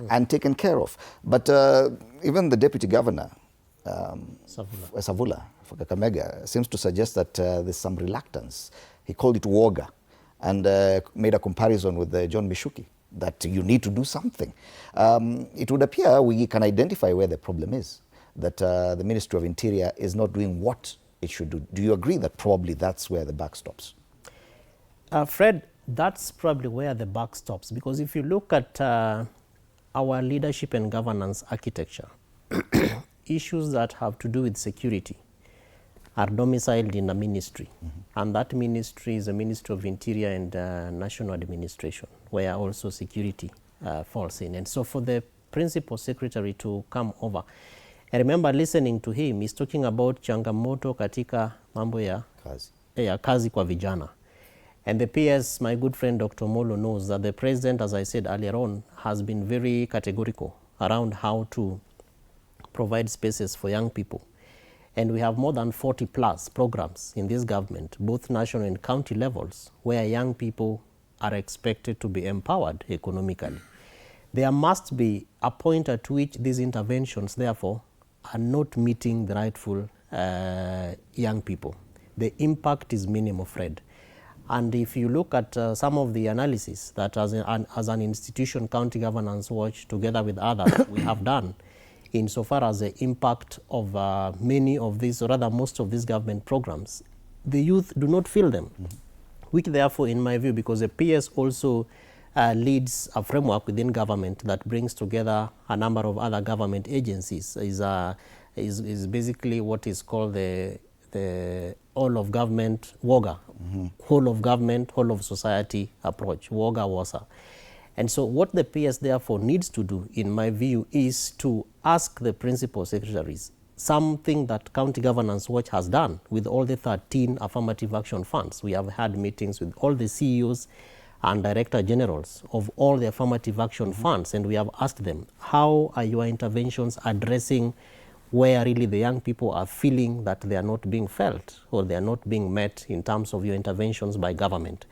and taken care of. But even the deputy governor, Savula for Kakamega, seems to suggest that there's some reluctance. He called it woga and made a comparison with John Mishuki, that you need to do something. It would appear we can identify where the problem is, that the Ministry of Interior is not doing what it should do. Do you agree that probably that's where the buck stops? Fred, that's probably where the buck stops, because if you look at our leadership and governance architecture, issues that have to do with security are domiciled in a ministry, and that ministry is the Ministry of Interior and National Administration, where also security falls in. And so for the Principal Secretary to come over, I remember listening to him, he's talking about changamoto katika mambo ya kazi kwa vijana. And the PS, my good friend Dr. Molo, knows that the president, as I said earlier on, has been very categorical around how to provide spaces for young people. And we have more than 40 plus programs in this government, both national and county levels, where young people are expected to be empowered economically. There must be a point at which these interventions, therefore, are not meeting the rightful young people. The impact is minimal, Fred. And if you look at some of the analysis that as an institution, County Governance Watch, together with others, we have done, insofar as the impact of many of these, or rather most of these government programs, the youth do not feel them. Which therefore, in my view, because the PS also leads a framework within government that brings together a number of other government agencies, is basically what is called the all of government WOGA, whole of government, whole of society approach, WOGA WASA. And so what the PS therefore needs to do, in my view, is to ask the principal secretaries something that County Governance Watch has done with all the 13 affirmative action funds. We have had meetings with all the CEOs and director generals of all the affirmative action funds, and we have asked them, how are your interventions addressing where really the young people are feeling that they are not being felt or they are not being met in terms of your interventions by government?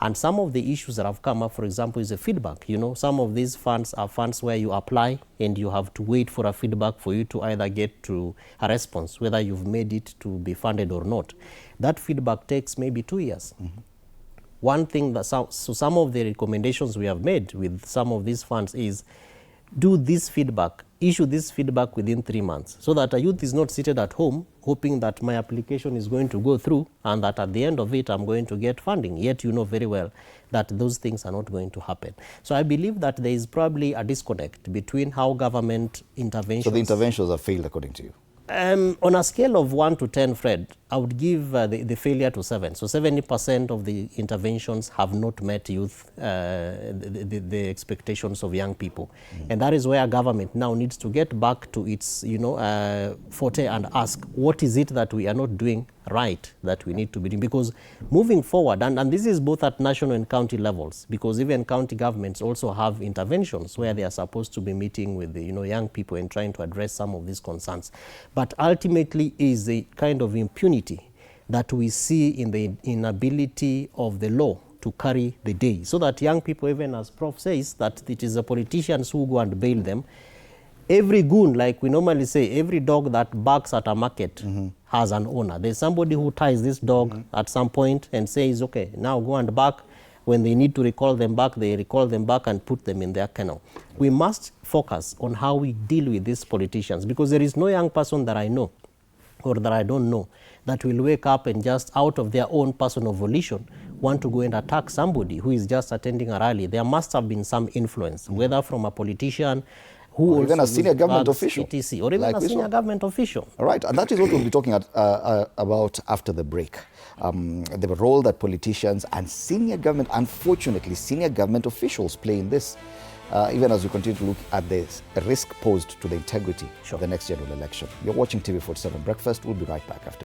And some of the issues that have come up, for example, is the feedback. You know, some of these funds are funds where you apply and you have to wait for a feedback for you to either get to a response, whether you've made it to be funded or not. That feedback takes maybe 2 years. One thing that, so some of the recommendations we have made with some of these funds is do this feedback, issue this feedback within 3 months, so that a youth is not seated at home hoping that my application is going to go through and that at the end of it I'm going to get funding, yet you know very well that those things are not going to happen. So I believe that there is probably a disconnect between how government interventions... So the interventions have failed according to you? On a scale of 1 to 10, Fred, I would give the failure to 7. So 70% of the interventions have not met youth, the expectations of young people. And that is where government now needs to get back to its, forte and ask, what is it that we are not doing right that we need to be doing? Because moving forward, and this is both at national and county levels, because even county governments also have interventions where they are supposed to be meeting with the young people and trying to address some of these concerns. But ultimately is the kind of impunity that we see in the inability of the law to carry the day, so that young people, even as Prof says, that it is the politicians who go and bail them. Every goon, like we normally say, every dog that barks at a market has an owner. There's somebody who ties this dog at some point and says, okay, now go and bark. When they need to recall them back, they recall them back and put them in their kennel. We must focus on how we deal with these politicians, because there is no young person that I know or that I don't know that will wake up and just out of their own personal volition want to go and attack somebody who is just attending a rally. There must have been some influence, whether from a politician, or even a senior government official, etc., or even like a senior government official. All right, and that is what we'll be talking about after the break. The role that politicians and senior government, unfortunately, senior government officials play in this, even as we continue to look at the risk posed to the integrity of the next general election. You're watching TV47 Breakfast. We'll be right back after.